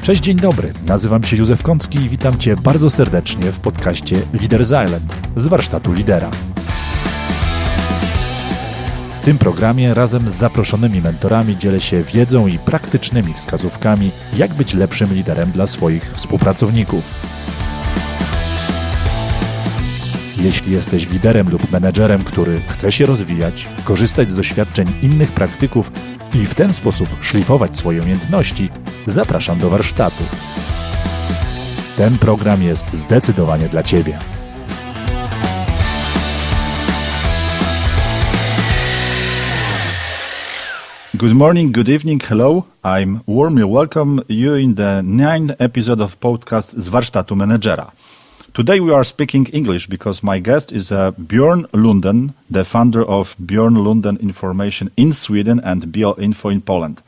Cześć, dzień dobry. Nazywam się Józef Kącki i witam Cię bardzo serdecznie w podcaście Leaders Island z warsztatu lidera. W tym programie razem z zaproszonymi mentorami dzielę się wiedzą i praktycznymi wskazówkami, jak być lepszym liderem dla swoich współpracowników. Jeśli jesteś liderem lub menedżerem, który chce się rozwijać, korzystać z doświadczeń innych praktyków i w ten sposób szlifować swoje umiejętności, zapraszam do warsztatu. Ten program jest zdecydowanie dla Ciebie. Good morning, good evening, hello. I'm warmly welcome you in the 9th episode of podcast z warsztatu menedżera. Today we are speaking English because my guest is Björn Lundén, the founder of Björn Lundén Information in Sweden and BL Info in Poland.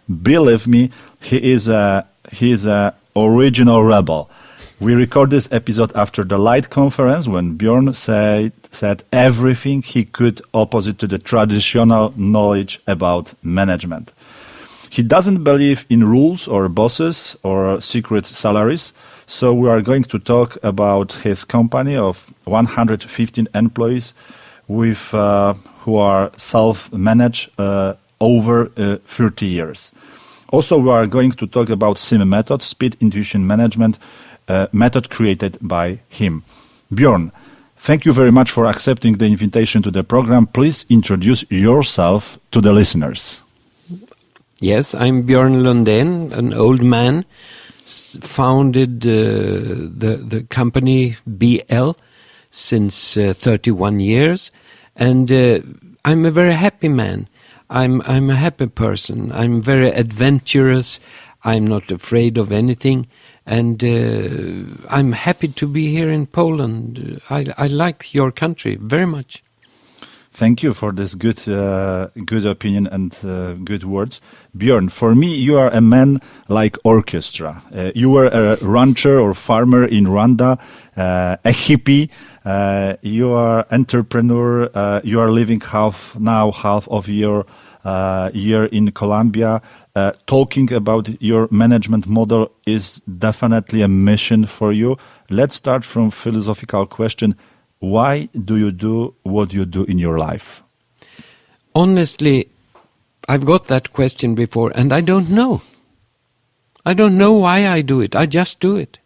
Believe me, he is a original rebel. We record this episode after the Light conference when Björn said everything he could opposite to the traditional knowledge about management. He doesn't believe in rules or bosses or secret salaries. So we are going to talk about his company of 115 employees with who are self-managed over 30 years. Also, we are going to talk about SIM method, Speed Intuition Management, method created by him. Björn, thank you very much for accepting the invitation to the program. Please introduce yourself to the listeners. Yes, I'm Björn Lundén, an old man. Founded the company BL since 31 years, and I'm a very happy man. I'm a happy person. I'm very adventurous. I'm not afraid of anything, and I'm happy to be here in Poland. I like your country very much. Thank you for this good opinion and good words. Björn, for me, you are a man like orchestra. You were a rancher or farmer in Rwanda, a hippie. You are entrepreneur. You are living half of your year in Colombia. Talking about your management model is definitely a mission for you. Let's start from philosophical question. Why do you do what you do in your life? Honestly, I've got that question before, and I don't know. I don't know why I do it. I just do it.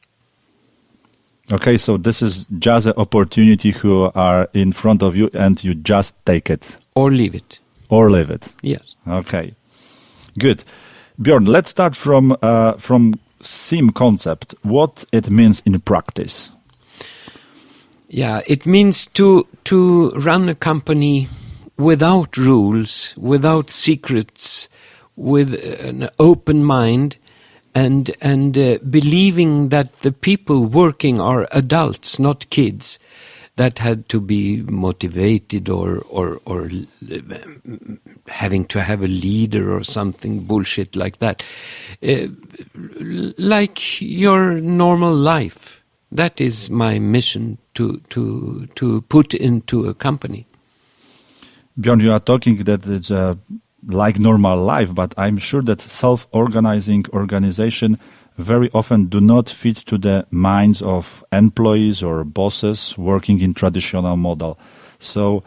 Okay, so this is just an opportunity who are in front of you, and you just take it. Or leave it. Or leave it. Yes. Okay, good. Björn, let's start from SIM concept. What it means in practice. Yeah, it means to run a company without rules, without secrets, with an open mind, and believing that the people working are adults, not kids, that had to be motivated or having to have a leader or something bullshit like that, like your normal life. That is my mission to put into a company. Björn, you are talking that it's like normal life, but I'm sure that self-organizing organization very often do not fit to the minds of employees or bosses working in traditional model. So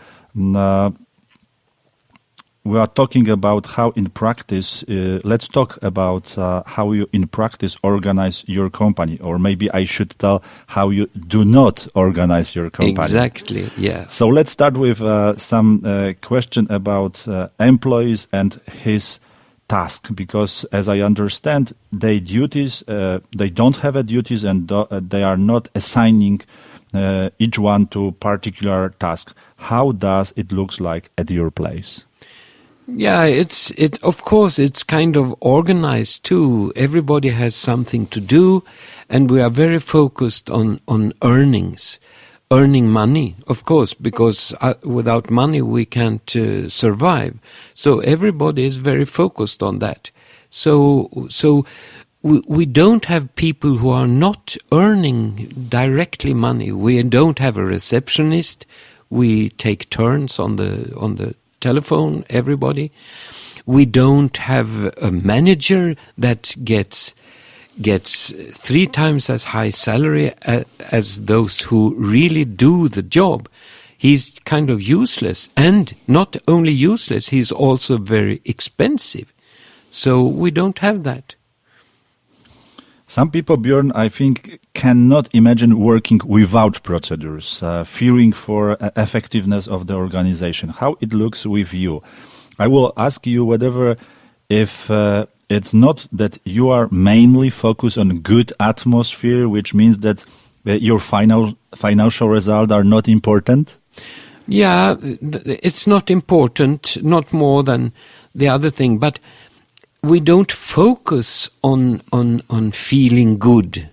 we are talking about how in practice, let's talk about how you in practice organize your company, or maybe I should tell how you do not organize your company. Exactly, yeah. So let's start with some question about employees and his task, because as I understand, their duties, they don't have a duties and they are not assigning each one to particular task. How does it looks like at your place? Yeah, it's of course it's kind of organized too. Everybody has something to do, and we are very focused on earning money, of course, because without money we can't survive. So everybody is very focused on that. So we don't have people who are not earning directly money. We don't have a receptionist. We take turns on the telephone, everybody. We don't have a manager that gets gets 3 times as high salary as those who really do the job, he's kind of useless. And not only useless, he's also very expensive. So we don't have that. Some people, Björn, I think, cannot imagine working without procedures, fearing for effectiveness of the organization. How it looks with you? I will ask you whatever if it's not that you are mainly focused on good atmosphere, which means that your financial results are not important? Yeah, it's not important, not more than the other thing, but we don't focus on feeling good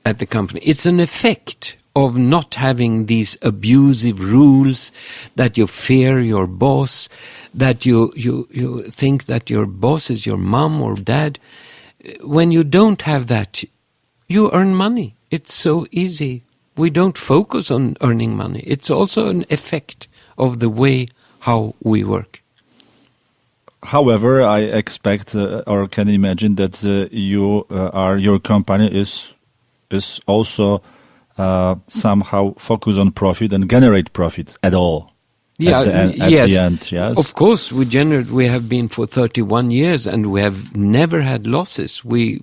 at the company. It's an effect of not having these abusive rules, that you fear your boss, that you think that your boss is your mom or dad. When you don't have that, you earn money. It's so easy. We don't focus on earning money. It's also an effect of the way how we work. However, I expect or can imagine that your company is also somehow focused on profit and generate profit at all. Yeah, at yes. the end, yes. Of course, we have been for 31 years and we have never had losses. We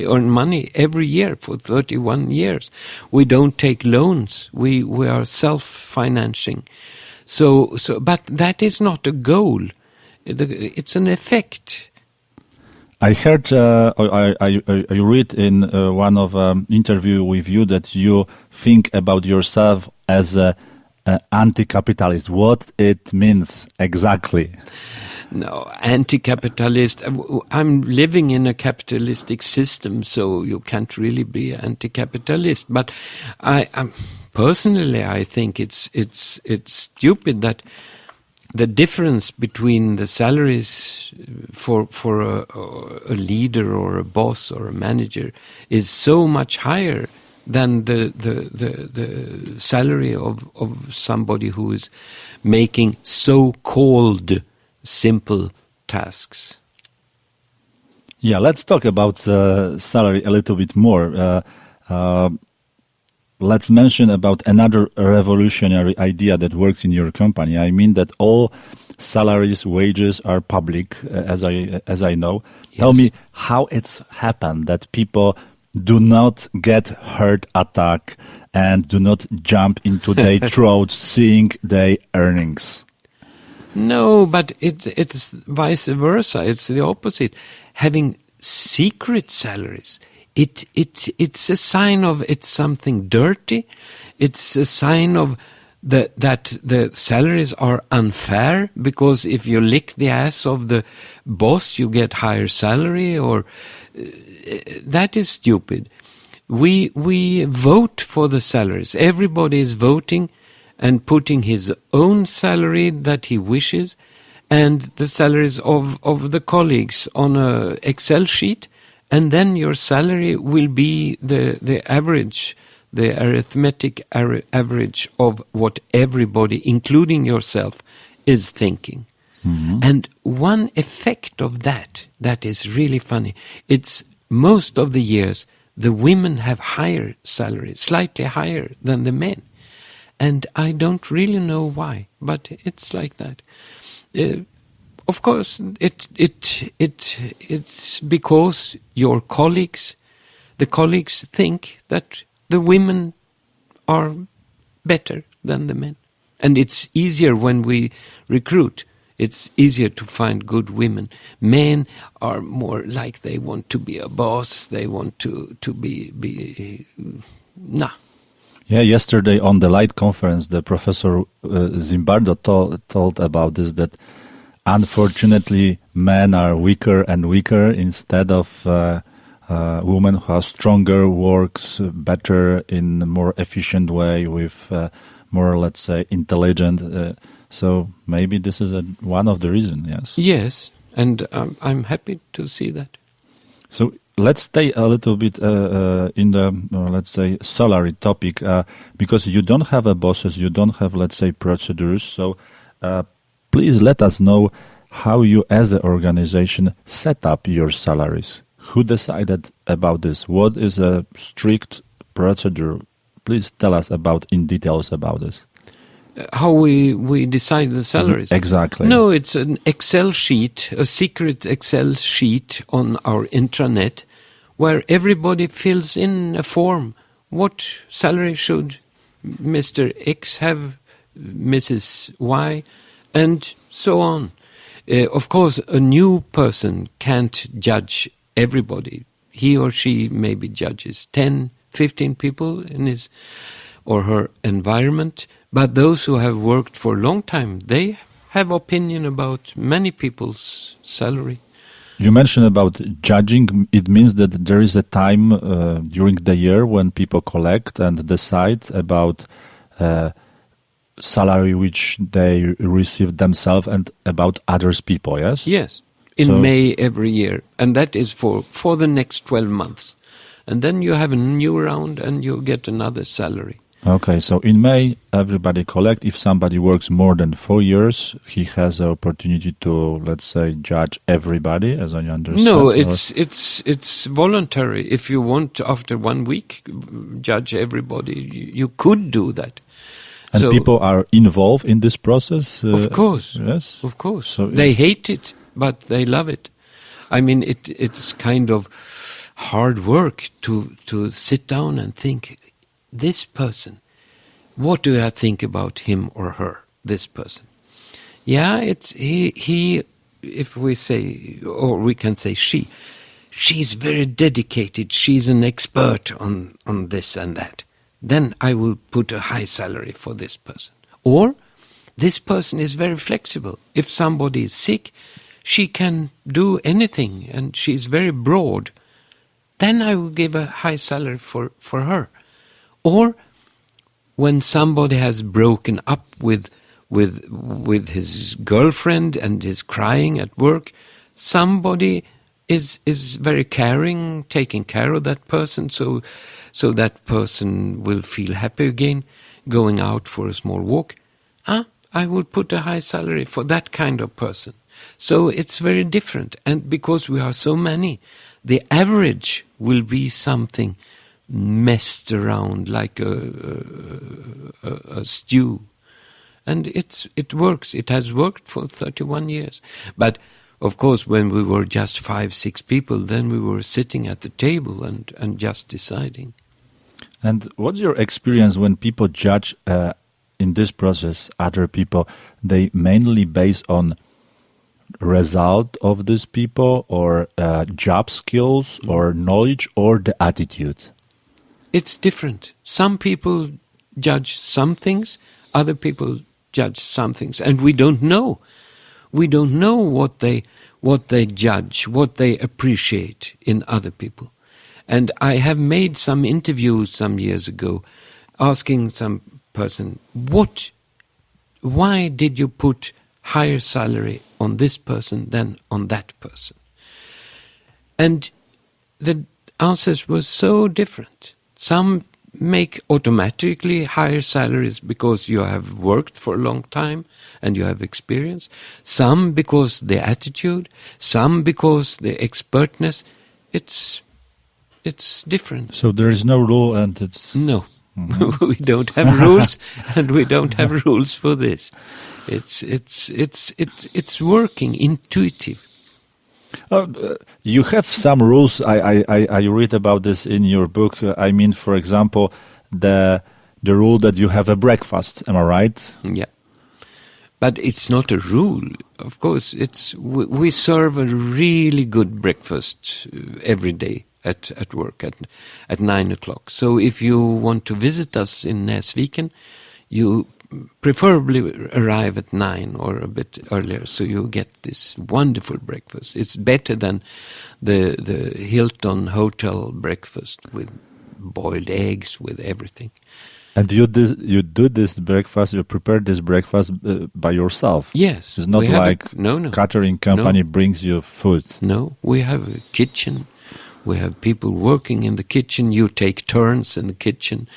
earn money every year for 31 years. We don't take loans. We are self-financing. So, but that is not a goal. It's an effect. I heard, I read in one of interview with you that you think about yourself as a anti-capitalist. What it means exactly? No, anti-capitalist. I'm living in a capitalistic system, so you can't really be anti-capitalist. But personally, I think it's stupid that the difference between the salaries for a leader or a boss or a manager is so much higher than the salary of somebody who is making so-called simple tasks. Yeah, let's talk about salary a little bit more. Let's mention about another revolutionary idea that works in your company. I mean that all salaries, wages are public, as I know. Yes. Tell me how it's happened that people do not get heart attack and do not jump into their throats seeing their earnings. No, but it's vice versa. It's the opposite. Having secret salaries, it's a sign of it's something dirty. It's a sign of that the salaries are unfair, because if you lick the ass of the boss, you get higher salary, or that is stupid. We vote for the salaries. Everybody is voting and putting his own salary that he wishes and the salaries of the colleagues on a Excel sheet, and then your salary will be the average, the arithmetic average of what everybody, including yourself, is thinking. Mm-hmm. And one effect of that is really funny. It's most of the years the women have higher salaries, slightly higher than the men. And I don't really know why, but it's like that. Of course, it's because your colleagues, the colleagues think that the women are better than the men. And it's easier when we recruit. It's easier to find good women. Men are more like they want to be a boss. They want to be nah. Yeah, yesterday on the Light conference, the professor Zimbardo told about this, that unfortunately men are weaker and weaker instead of women who are stronger, works better in a more efficient way with more, let's say, intelligent. So maybe this is one of the reasons, yes? Yes, and I'm happy to see that. So let's stay a little bit in the, let's say, salary topic, because you don't have bosses, you don't have, let's say, procedures. So please let us know how you as an organization set up your salaries. Who decided about this? What is a strict procedure? Please tell us in details about this. How we decide the salaries. Exactly. No, it's an Excel sheet, a secret Excel sheet on our intranet, where everybody fills in a form. What salary should Mr. X have, Mrs. Y, and so on. Of course, a new person can't judge everybody. He or she maybe judges 10, 15 people in his or her environment, but those who have worked for a long time, they have opinion about many people's salary. You mentioned about judging. It means that there is a time during the year when people collect and decide about salary which they receive themselves and about others people, yes? Yes, in May every year. And that is for the next 12 months. And then you have a new round and you get another salary. Okay, so in May, everybody collect. If somebody works more than 4 years, he has the opportunity to, let's say, judge everybody, as I understand. No, it's voluntary. If you want, after 1 week, judge everybody, you could do that. And so, people are involved in this process? Of course. Yes? Of course. So they hate it, but they love it. I mean, it's kind of hard work to sit down and think, this person, what do I think about him or her, this person? Yeah, it's he if we say, or we can say she's very dedicated, she's an expert on this and that. Then I will put a high salary for this person. Or this person is very flexible. If somebody is sick, she can do anything and she's very broad. Then I will give a high salary for her. Or when somebody has broken up with his girlfriend and is crying at work, somebody is very caring, taking care of that person, so that person will feel happy again, going out for a small walk. I will put a high salary for that kind of person. So it's very different. And because we are so many, the average will be something messed around like a stew. And it works. It has worked for 31 years. But of course, when we were just 5-6 people, then we were sitting at the table and just deciding. And what's your experience when people judge in this process other people? They mainly base on result of these people or job skills or knowledge or the attitude? It's different. Some people judge some things, other people judge some things, and we don't know. We don't know what they judge, what they appreciate in other people. And I have made some interviews some years ago asking some person, why did you put higher salary on this person than on that person? And the answers were so different. Some make automatically higher salaries because you have worked for a long time and you have experience. Some because the attitude. Some because the expertness. It's different. So there is no rule, and it's no. We don't have rules, and we don't have rules for this. It's working intuitive. You have some rules. I read about this in your book. I mean, for example, the rule that you have a breakfast. Am I right? Yeah, but it's not a rule. Of course, we serve a really good breakfast every day at work at 9 o'clock. So if you want to visit us in Näsviken, you preferably arrive at 9 or a bit earlier, so you get this wonderful breakfast. It's better than the Hilton Hotel breakfast with boiled eggs, with everything. And you do this breakfast, you prepare this breakfast by yourself? Yes. It's not like no. catering company brings you food? No, we have a kitchen. We have people working in the kitchen. You take turns in the kitchen.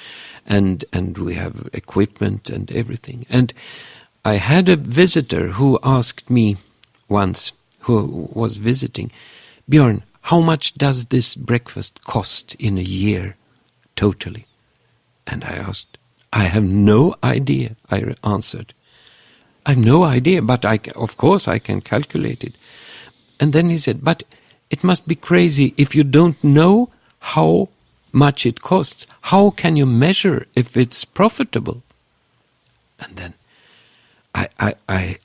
And we have equipment and everything. And I had a visitor who asked me once, who was visiting, Björn, how much does this breakfast cost in a year totally? And I asked, I have no idea, I answered. I have no idea, but of course I can calculate it. And then he said, but it must be crazy if you don't know how much it costs. How can you measure if it's profitable? And then I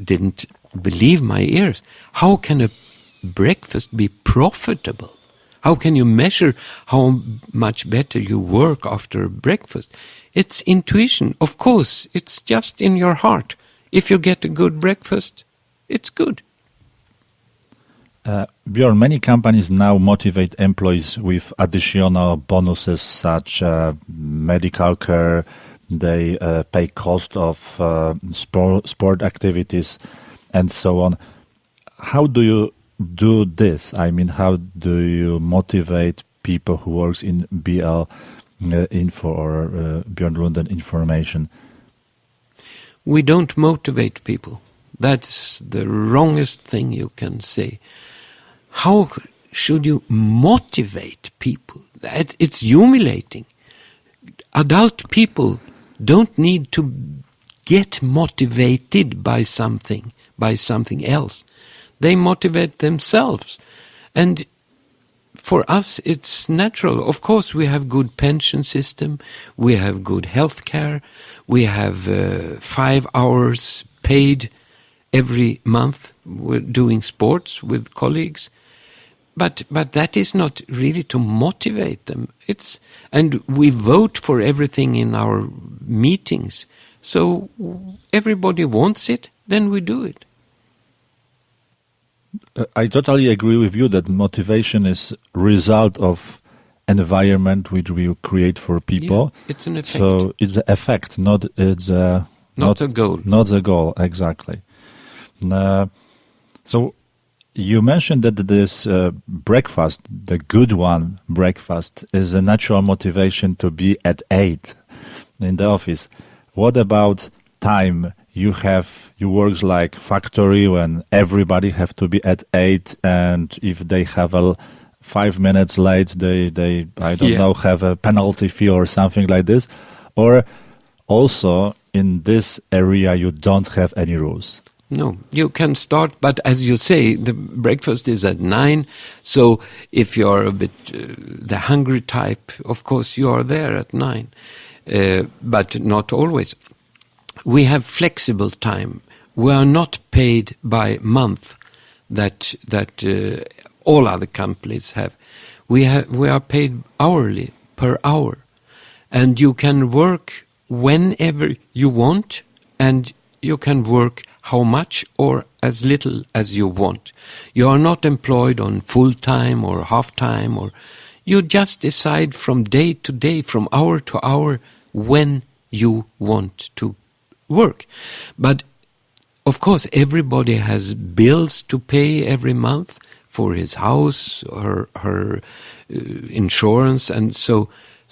didn't believe my ears. How can a breakfast be profitable? How can you measure how much better you work after breakfast? It's intuition. Of course, it's just in your heart. If you get a good breakfast, it's good. Björn, many companies now motivate employees with additional bonuses such medical care. They pay cost of sport activities and so on. How do you do this? I mean, how do you motivate people who works in BL Info or Björn Lundén Information? We don't motivate people. That's the wrongest thing you can say. How should you motivate people? It's humiliating. Adult people don't need to get motivated by something else. They motivate themselves. And for us, it's natural. Of course, we have good pension system. We have good health care. We have 5 hours paid every month. We're doing sports with colleagues. But that is not really to motivate them. And we vote for everything in our meetings. So everybody wants it, then we do it. I totally agree with you that motivation is result of environment which we create for people. Yeah, it's an effect. So it's an effect, not a goal. Not a goal, exactly. So you mentioned that this breakfast, the good one breakfast, is a natural motivation to be at 8 in the office. What about time? You work like factory when everybody have to be at 8, and if they have 5 minutes late, they I don't know, have a penalty fee or something like this. Or also in this area you don't have any rules. No, you can start, but as you say, the breakfast is at 9, so if you're a bit the hungry type, of course you are there at 9, but not always. We have flexible time. We are not paid by month that all other companies have. We are paid hourly, per hour, and you can work whenever you want, and you can work how much or as little as you want. You are not employed on full-time or half-time, or you just decide from day to day, from hour to hour, when you want to work. But of course everybody has bills to pay every month for his house or her insurance, and so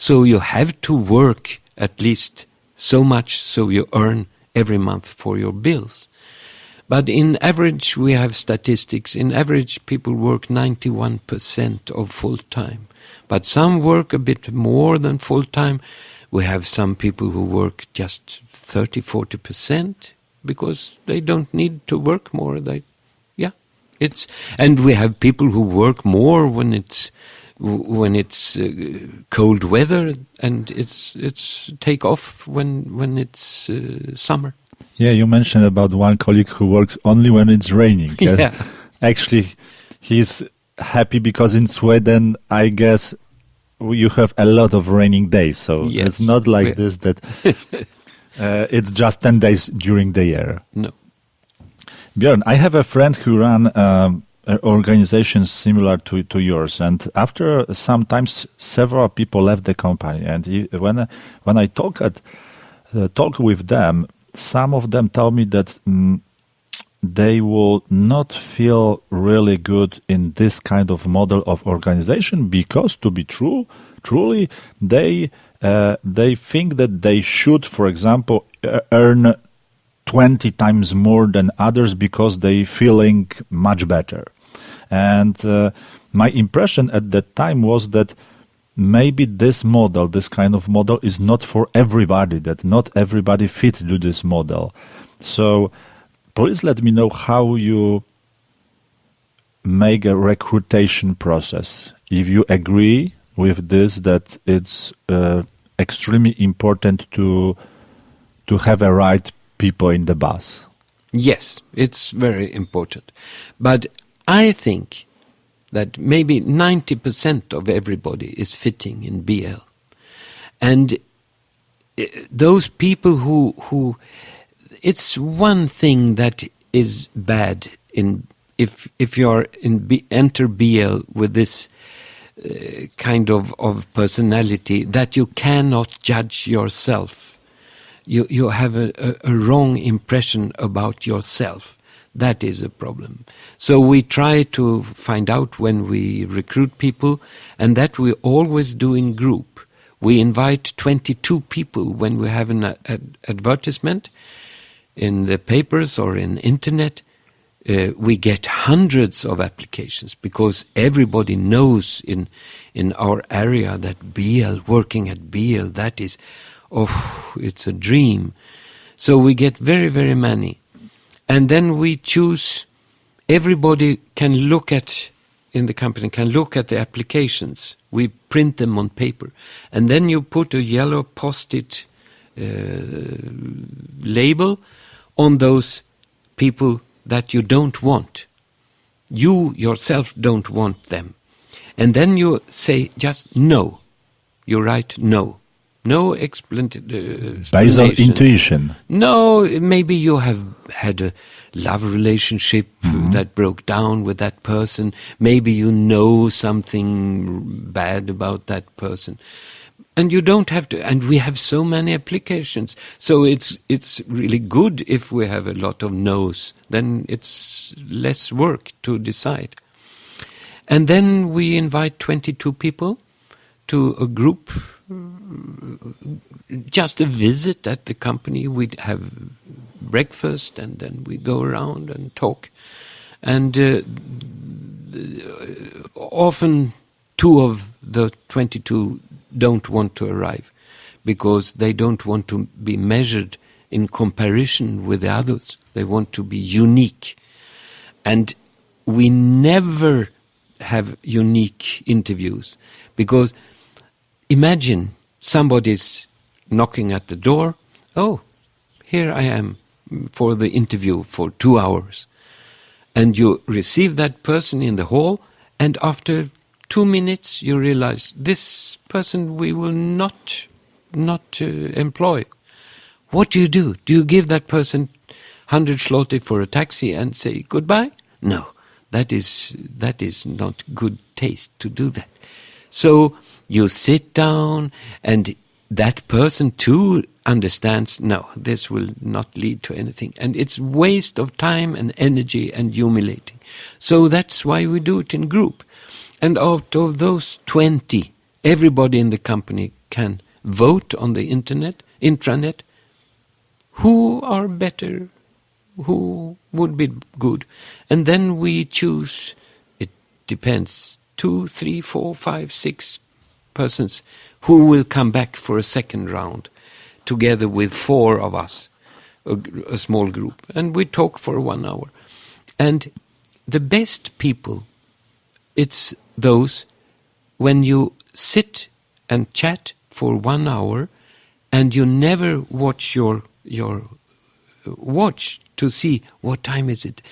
you have to work at least so much so you earn every month for your bills. But in average, we have statistics. In average, people work 91% of full-time. But some work a bit more than full-time. We have some people who work just 30-40% because they don't need to work more. And we have people who work more when it's cold weather, and it's take off when it's summer. Yeah, you mentioned about one colleague who works only when it's raining. Yeah. Actually, he's happy because in Sweden, I guess, you have a lot of raining days. So yes, it's not like this that it's just 10 days during the year. No. Björn, I have a friend who ran organizations similar to yours, and after some times, several people left the company. And when I talk with them, some of them tell me that they will not feel really good in this kind of model of organization because, to be truly, they think that they should, for example, earn 20 times more than others because they feeling much better. And my impression at that time was that maybe this model, this kind of model, is not for everybody, that not everybody fit to this model. So please let me know how you make a recruitation process. If you agree with this, that it's extremely important to have a right people in the bus. Yes, it's very important. But I think that maybe 90% of everybody is fitting in BL. And those people who it's one thing that is bad in if you're enter BL with this kind of personality, that you cannot judge yourself. You have a wrong impression about yourself. That is a problem. So we try to find out when we recruit people, and that we always do in group. We invite 22 people when we have an advertisement in the papers or in internet. We get hundreds of applications because everybody knows in our area that BL, working at BL, that is, it's a dream. So we get very, very many. And then we choose, everybody can look at, in the company, can look at the applications. We print them on paper. And then you put a yellow post-it label on those people that you don't want. You yourself don't want them. And then you say just no. You write no. No explanation. Based on intuition. No, maybe you have had a love relationship that broke down with that person. Maybe you know something bad about that person. And you don't have to, and we have so many applications. So it's really good if we have a lot of no's. Then it's less work to decide. And then we invite 22 people to a group, just a visit at the company. We have breakfast and then we go around and talk. And often 2 of the 22 don't want to arrive because they don't want to be measured in comparison with the others. They want to be unique. And we never have unique interviews because imagine somebody's knocking at the door. Oh, here I am for the interview for 2 hours. And you receive that person in the hall, and after 2 minutes you realize this person we will not employ. What do? Do you give that person 100 zloty for a taxi and say goodbye? No, that is not good taste to do that. So you sit down, and that person too understands, no, this will not lead to anything. And it's waste of time and energy and humiliating. So that's why we do it in group. And out of those 20, everybody in the company can vote on the intranet, who are better, who would be good. And then we choose, it depends, 2, 3, 4, 5, 6 persons who will come back for a second round together with 4 of us, a small group. And we talk for 1 hour. And the best people, it's those when you sit and chat for 1 hour and you never watch your watch to see what time is it.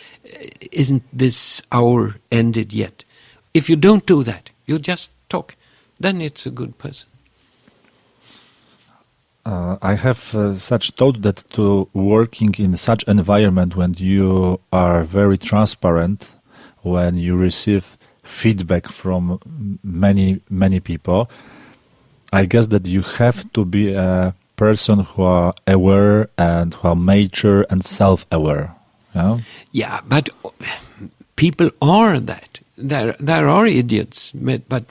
Isn't this hour ended yet? If you don't do that, you just talk, then it's a good person. I have such thought that to working in such environment when you are very transparent, when you receive feedback from many people, I guess that you have to be a person who are aware and who are mature and self-aware. Yeah? Yeah, but people are that. There are idiots, but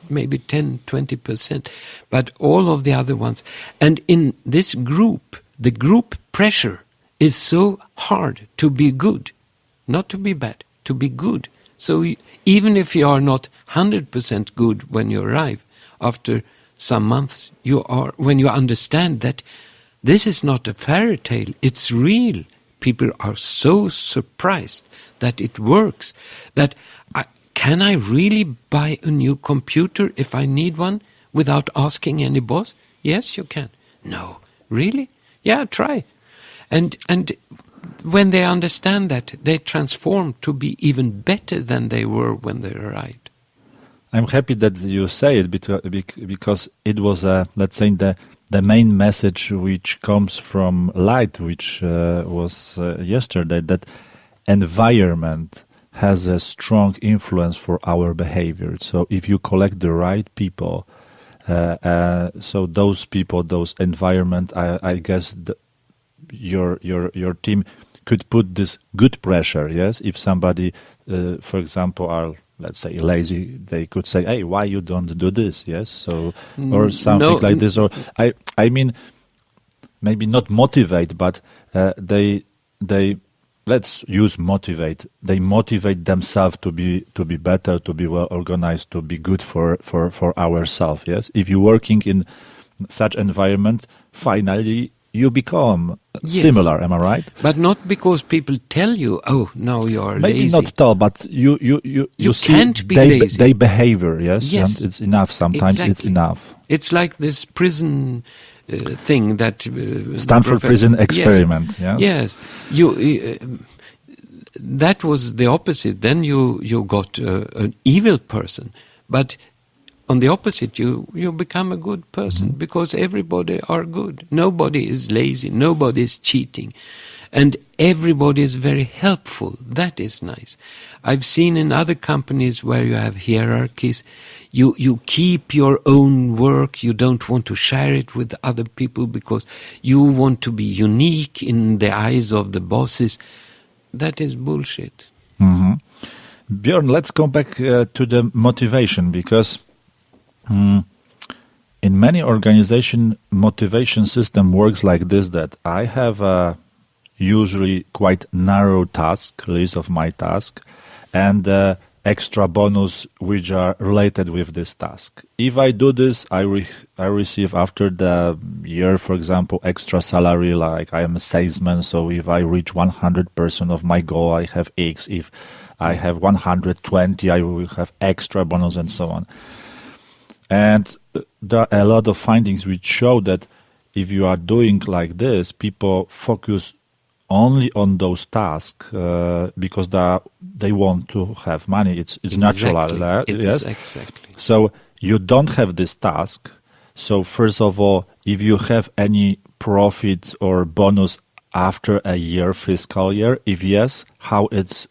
maybe 10-20%, but all of the other ones. And in this group, the group pressure is so hard to be good, not to be bad, to be good. So even if you are not 100% good when you arrive, after some months when you understand that this is not a fairy tale, it's real. People are so surprised that it works, that can I really buy a new computer if I need one without asking any boss? Yes, you can. No, really? Yeah, try. And when they understand that, they transform to be even better than they were when they arrived. I'm happy that you say it because it was, let's say, the main message which comes from Light, which was yesterday, that environment has a strong influence for our behavior. So if you collect the right people, so those people, those environment, I guess your team could put this good pressure. Yes, if somebody, for example, are, let's say, lazy, they could say, "Hey, why you don't do this?" Yes, so or something like this. Or I mean, maybe not motivate, but they let's use motivate. They motivate themselves to be better, to be well organized, to be good for ourselves. Yes, if you're working in such environment, finally you become similar. Am I right? But not because people tell you, "Oh, now you are maybe lazy." Not tell, but you see can't be lazy. They behavior. Yes, Yes. And it's enough. Sometimes it's Exactly. enough. It's like this prison thing that Stanford prison experiment. Yes, that was the opposite. Then you got an evil person, but on the opposite, you become a good person because everybody are good. Nobody is lazy. Nobody is cheating, and everybody is very helpful. That is nice. I've seen in other companies where you have hierarchies, you keep your own work. You don't want to share it with other people because you want to be unique in the eyes of the bosses. That is bullshit. Mm-hmm. Björn, let's go back to the motivation, because in many organization, motivation system works like this, that I have a usually quite narrow list of my task, and extra bonus which are related with this task. If I do this, I receive after the year, for example, extra salary, like I am a salesman, so if I reach 100% of my goal, I have X. If I have 120, I will have extra bonus, and so on. And there are a lot of findings which show that if you are doing like this, people focus only on those tasks because they want to have money. It's natural. Yes, exactly. So you don't have this task. So first of all, if you have any profit or bonus after a year, fiscal year, if yes, how it's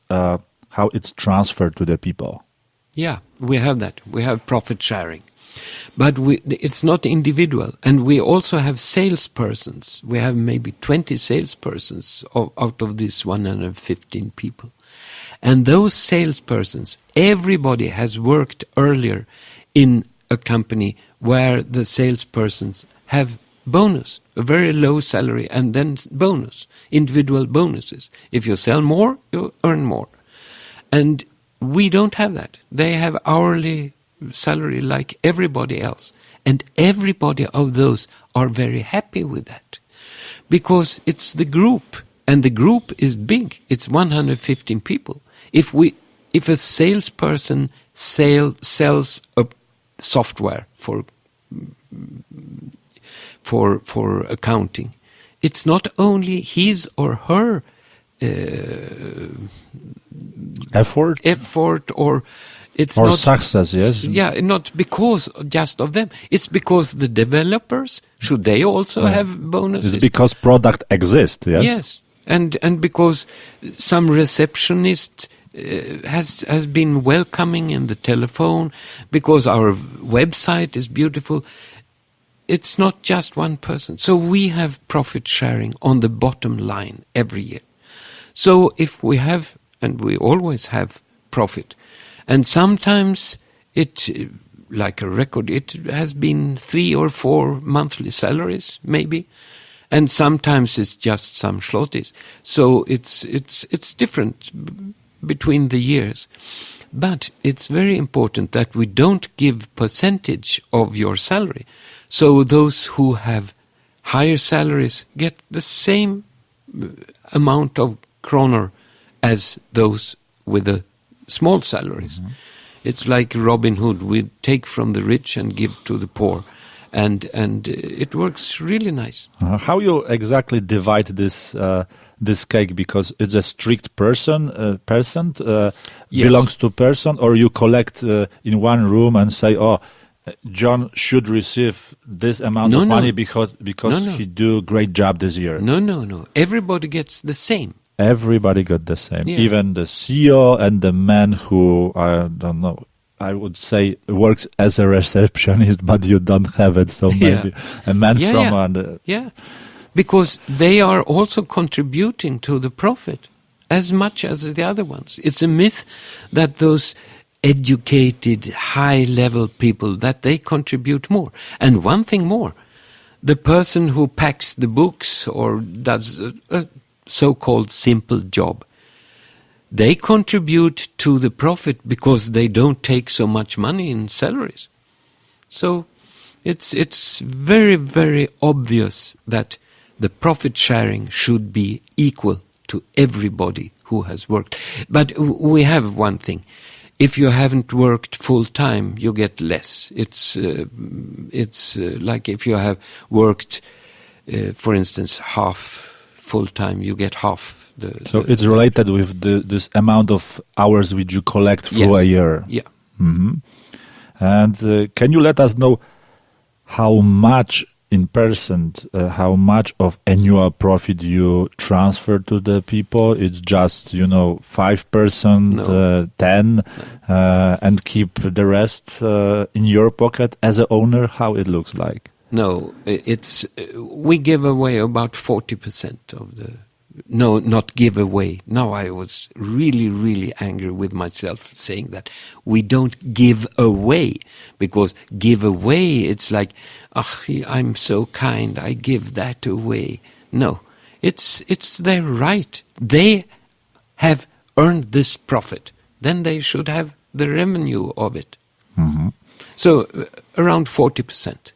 transferred to the people? Yeah, we have that. We have profit sharing. But it's not individual. And we also have salespersons. We have maybe 20 salespersons out of these 115 people. And those salespersons, everybody has worked earlier in a company where the salespersons have bonus, a very low salary, and then bonus, individual bonuses. If you sell more, you earn more. And we don't have that. They have hourly salary like everybody else, and everybody of those are very happy with that because it's the group, and the group is big. It's 115 people. If a salesperson sells a software for accounting, it's not only his or her effort or it's or not success, yes. Yeah, not because just of them. It's because the developers, should they also have bonuses? It's because product exists, yes. Yes, and because some receptionist has been welcoming in the telephone, because our website is beautiful. It's not just one person. So we have profit sharing on the bottom line every year. So if we have, and we always have profit, and sometimes it, like a record, it has been 3 or 4 monthly salaries, maybe, and sometimes it's just some zlotys. So it's different between the years. But it's very important that we don't give percentage of your salary. So those who have higher salaries get the same amount of kroner as those with the small salaries. It's like Robin Hood. We take from the rich and give to the poor. And it works really nice. How you exactly divide this cake? Because it's a strict percent Yes. belongs to person, or you collect in one room and say, oh, John should receive this amount of money because No. he do great job this year. No. Everybody gets the same. Everybody got the same, Yeah. even the CEO and the man who, I don't know, I would say works as a receptionist, but you don't have it, so maybe a man from... Yeah, because they are also contributing to the profit as much as the other ones. It's a myth that those educated, high-level people, that they contribute more. And one thing more, the person who packs the books or does a so-called simple job, they contribute to the profit because they don't take so much money in salaries. So it's very, very obvious that the profit sharing should be equal to everybody who has worked. But we have one thing. If you haven't worked full time, you get less. It's like if you have worked, for instance, half full time, you get half. So it's related with this amount of hours which you collect through a year. Yeah. And can you let us know how much in percent, how much of annual profit you transfer to the people? It's just 5%, 10, and keep the rest in your pocket as an owner. How it looks like? No, it's we give away about 40% of the. No, not give away. Now I was really, really angry with myself saying that. We don't give away, because give away, it's like, I'm so kind, I give that away. No, it's their right. They have earned this profit. Then they should have the revenue of it. So around 40%.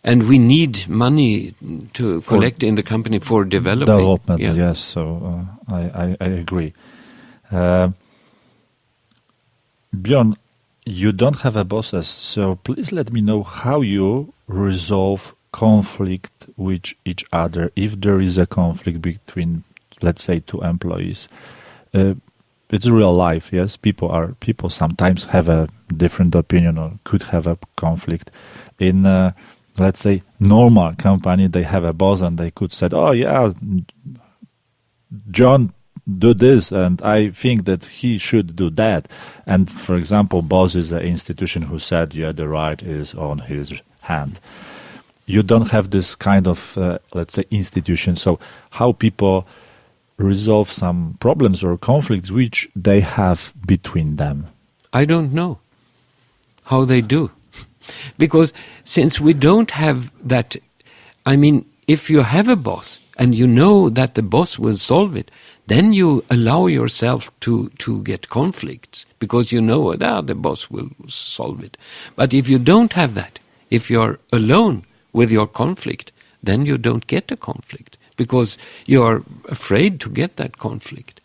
And we need money to collect in the company for development. Yes. So I agree. Björn, you don't have a bosses, so please let me know how you resolve conflict with each other if there is a conflict between, let's say, two employees. It's real life, yes. People sometimes have a different opinion or could have a conflict. In let's say normal company, they have a boss and they could say, oh yeah, John do this and I think that he should do that. And for example, boss is an institution who said, the right is on his hand. You don't have this kind of, let's say, institution. So how people resolve some problems or conflicts which they have between them? I don't know how they do. Because since we don't have that, if you have a boss and you know that the boss will solve it, then you allow yourself to get conflicts because you know that the boss will solve it. But if you don't have that, if you're alone with your conflict, then you don't get a conflict because you're afraid to get that conflict.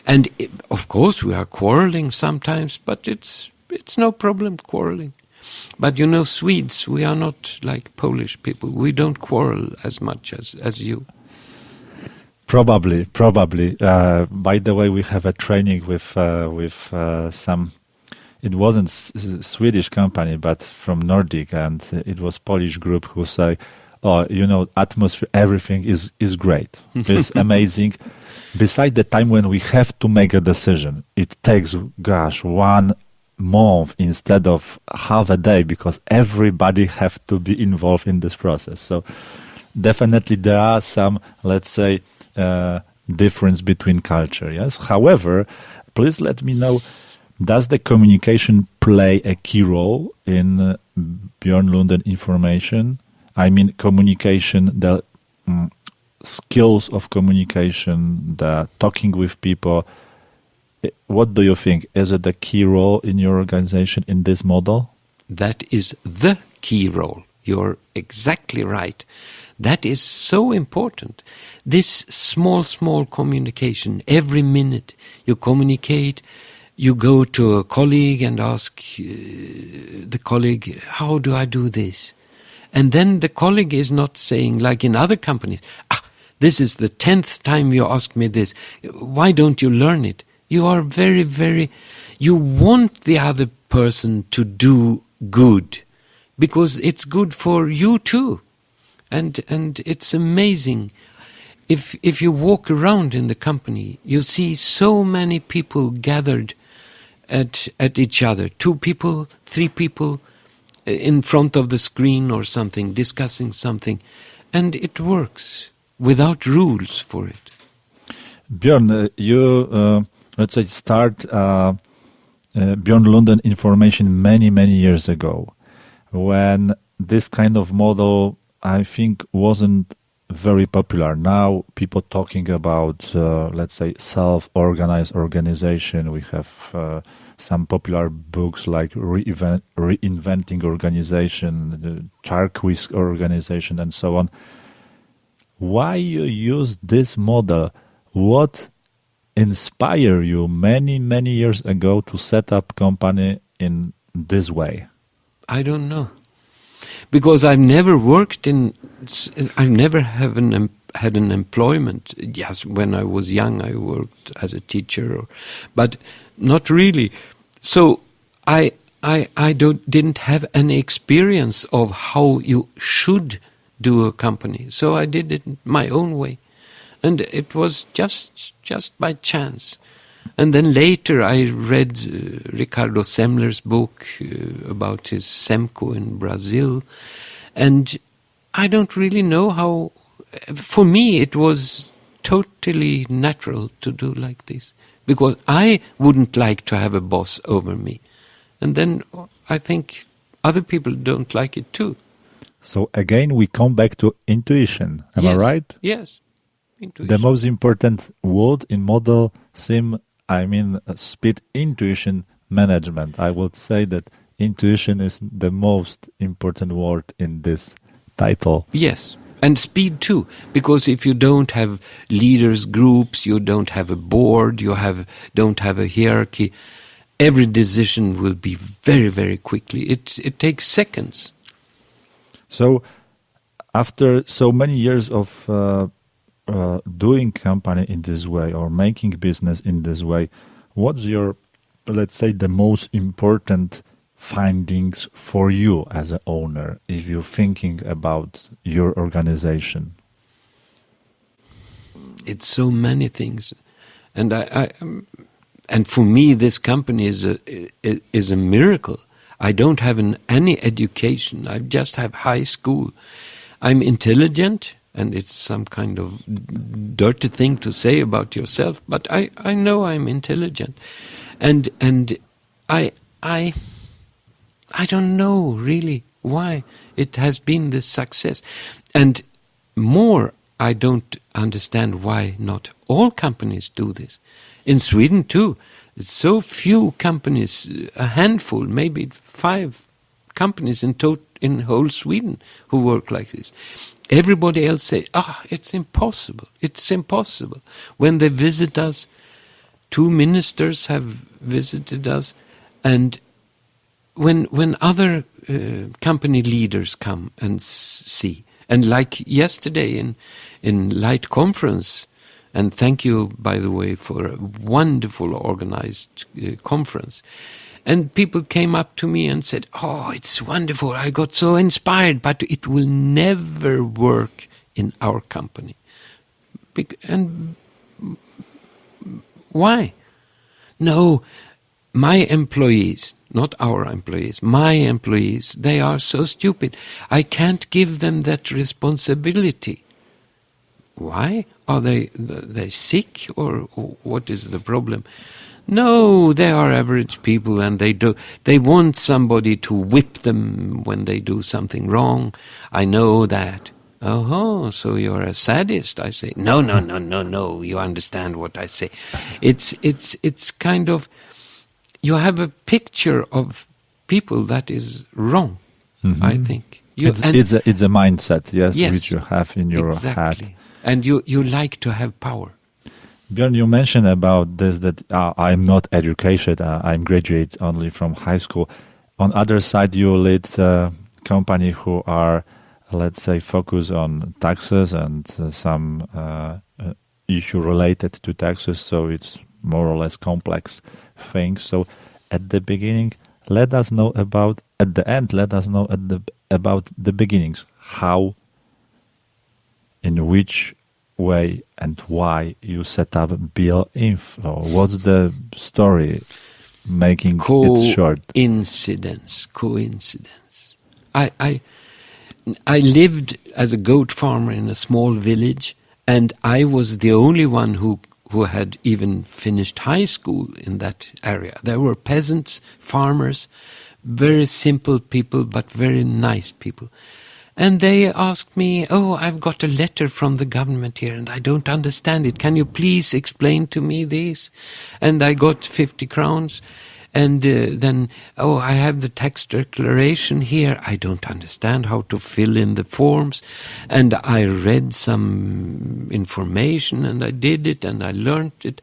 And of course we are quarreling sometimes, but it's no problem quarreling. But Swedes, we are not like Polish people. We don't quarrel as much as you. Probably. By the way, we have a training with some. It wasn't Swedish company, but from Nordic, and it was Polish group who say, atmosphere, everything is great. It's amazing. Beside the time when we have to make a decision, it takes, 1 month instead of half a day because everybody have to be involved in this process. So definitely there are some, let's say, difference between culture. Yes. However, please let me know, does the communication play a key role in Björn Lundén information? Communication, the skills of communication, the talking with people. what do you think? Is it a key role in your organization in this model? That is the key role. You're exactly right. That is so important. This small communication, every minute you communicate, you go to a colleague and ask the colleague, how do I do this? And then the colleague is not saying, like in other companies, this is the 10th time you ask me this. Why don't you learn it? You are you want the other person to do good because it's good for you too. And it's amazing. If you walk around in the company, you see so many people gathered at each other. 2 people, 3 people in front of the screen or something, discussing something. And it works without rules for it. Björn, you, let's say, start Björn Lundén Information many years ago, when this kind of model, I think, wasn't very popular. Now people talking about, let's say, self-organized organization. We have some popular books like Reinventing Organization, Charquis Organization, and so on. Why you use this model? What inspired you many years ago to set up company in this way? I don't know. Because I've never I've never had an employment. Yes, when I was young, I worked as a teacher, but not really. So I didn't have any experience of how you should do a company. So I did it my own way, and it was just by chance. And then later I read Ricardo Semler's book about his Semco in Brazil. And I don't really know how... For me, it was totally natural to do like this. Because I wouldn't like to have a boss over me. And then I think other people don't like it too. So again, we come back to intuition. Am I right? Yes, intuition. The most important word in model speed intuition management. I would say that intuition is the most important word in this title. Yes, and speed too, because if you don't have leaders groups, you don't have a board, don't have a hierarchy, every decision will be very quickly. It takes seconds. So after so many years of doing company in this way or making business in this way, what's your, let's say, the most important findings for you as an owner if you're thinking about your organization? It's so many things, and and for me this company is a miracle. I don't have any education. I just have high school. I'm intelligent. And it's some kind of dirty thing to say about yourself, but I know I'm intelligent, and I don't know really why it has been this success, and more I don't understand why not all companies do this. In Sweden too, it's so few companies, a handful, maybe 5 companies in whole Sweden who work like this. Everybody else say, it's impossible. It's impossible. When they visit us, 2 ministers have visited us, and when other company leaders come and see, and like yesterday in Light Conference, and thank you, by the way, for a wonderful organized conference. And people came up to me and said, it's wonderful, I got so inspired, but it will never work in our company. And why? No, my employees, not our employees, my employees, they are so stupid. I can't give them that responsibility. Why? Are they sick, or what is the problem? No, they are average people, and they want somebody to whip them when they do something wrong. I know that. Oh, so you're a sadist, I say. No, you understand what I say. It's kind of, you have a picture of people that is wrong, I think. It's a mindset, yes, which you have in your exactly. head. And you like to have power. Björn, you mentioned about this, that I'm not educated, I'm graduate only from high school. On other side, you lead a company who are, let's say, focus on taxes and some issue related to taxes, so it's more or less complex things. So at the beginning, let us know about the beginnings, how, in which way and why you set up BL Info. What's the story making it short? Coincidence. I lived as a goat farmer in a small village, and I was the only one who had even finished high school in that area. There were peasants, farmers, very simple people, but very nice people. And they asked me, I've got a letter from the government here and I don't understand it. Can you please explain to me this? And I got 50 crowns. And then, I have the tax declaration here. I don't understand how to fill in the forms. And I read some information and I did it and I learned it.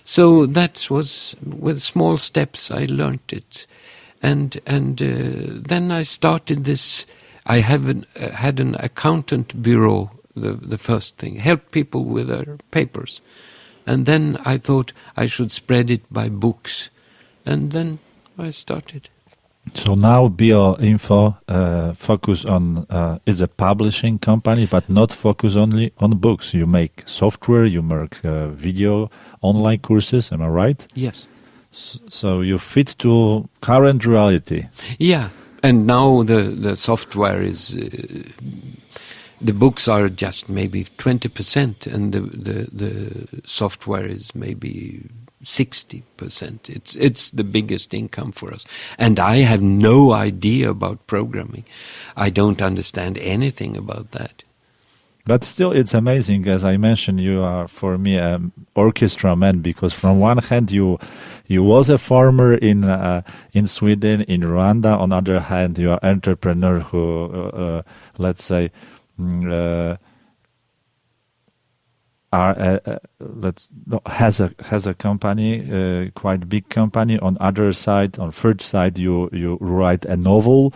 So that was, with small steps, I learned it. And then I started this. I had an accountant bureau, the first thing, help people with their papers. And then I thought I should spread it by books. And then I started. So now BL Info focus on, is a publishing company, but not focus only on books. You make software, you make video, online courses, am I right? Yes. So you fit to current reality. Yeah. And now the software is, the books are just maybe 20%, and the software is maybe 60%. It's the biggest income for us. And I have no idea about programming. I don't understand anything about that. But still, it's amazing. As I mentioned, you are, for me, an orchestra man, because from one hand, you was a farmer in Sweden, in Rwanda. On the other hand, you are an entrepreneur who, let's say, has a company, quite big company. On other side, on third side, you write a novel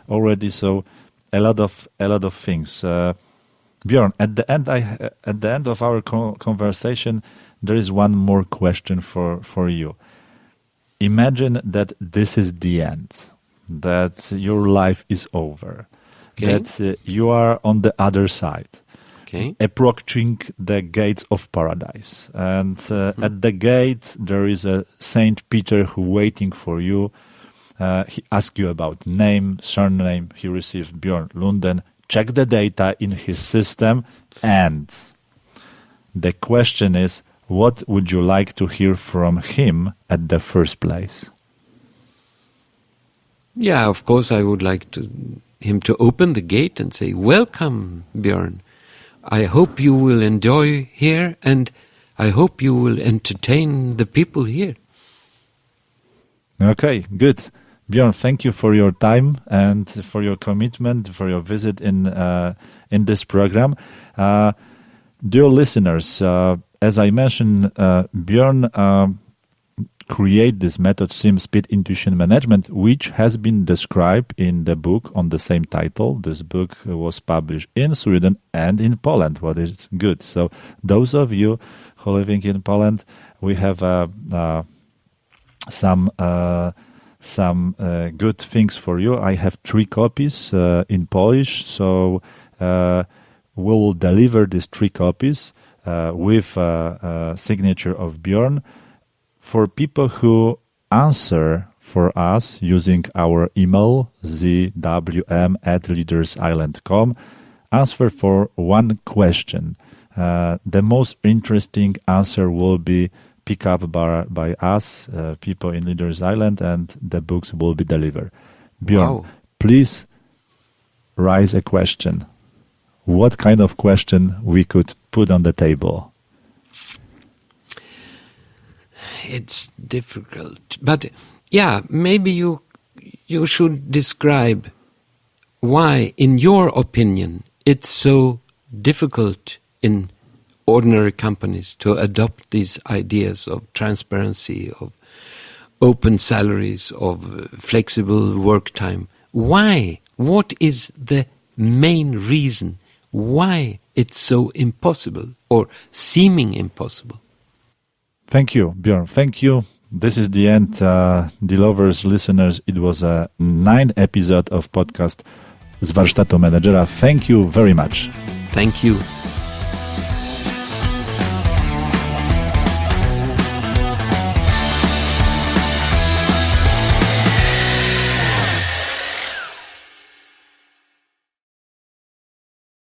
already. So a lot of things. Björn, at the end of our conversation, there is one more question for you. Imagine that this is the end, that your life is over, that you are on the other side, approaching the gates of paradise, and at the gate there is a Saint Peter who waiting for you. He asks you about name, surname. He receives Björn Lundén. Check the data in his system, and the question is, what would you like to hear from him at the first place? Yeah, of course, I would like him to open the gate and say, "Welcome, Björn. I hope you will enjoy here, and I hope you will entertain the people here." Okay, good. Björn, thank you for your time and for your commitment, for your visit in this program. Dear listeners, as I mentioned, Björn create this method, Sim Speed Intuition Management, which has been described in the book on the same title. This book was published in Sweden and in Poland, what is good. So those of you who are living in Poland, we have some good things for you. I have 3 copies in Polish, so we will deliver these 3 copies with a signature of Björn for people who answer for us using our email zwm@leadersisland.com. Answer for one question. The most interesting answer will be picked up by us, people in Leaders Island, and the books will be delivered. Björn, please raise a question. what kind of question we could put on the table? It's difficult, but yeah, maybe you should describe why, in your opinion, it's so difficult in ordinary companies to adopt these ideas of transparency, of open salaries, of flexible work time. Why? What is the main reason why it's so impossible or seeming impossible? Thank you, Björn. Thank you. This is the end. The lovers, listeners, it was a 9th episode of podcast z warsztatu menedżera. Thank you very much. Thank you.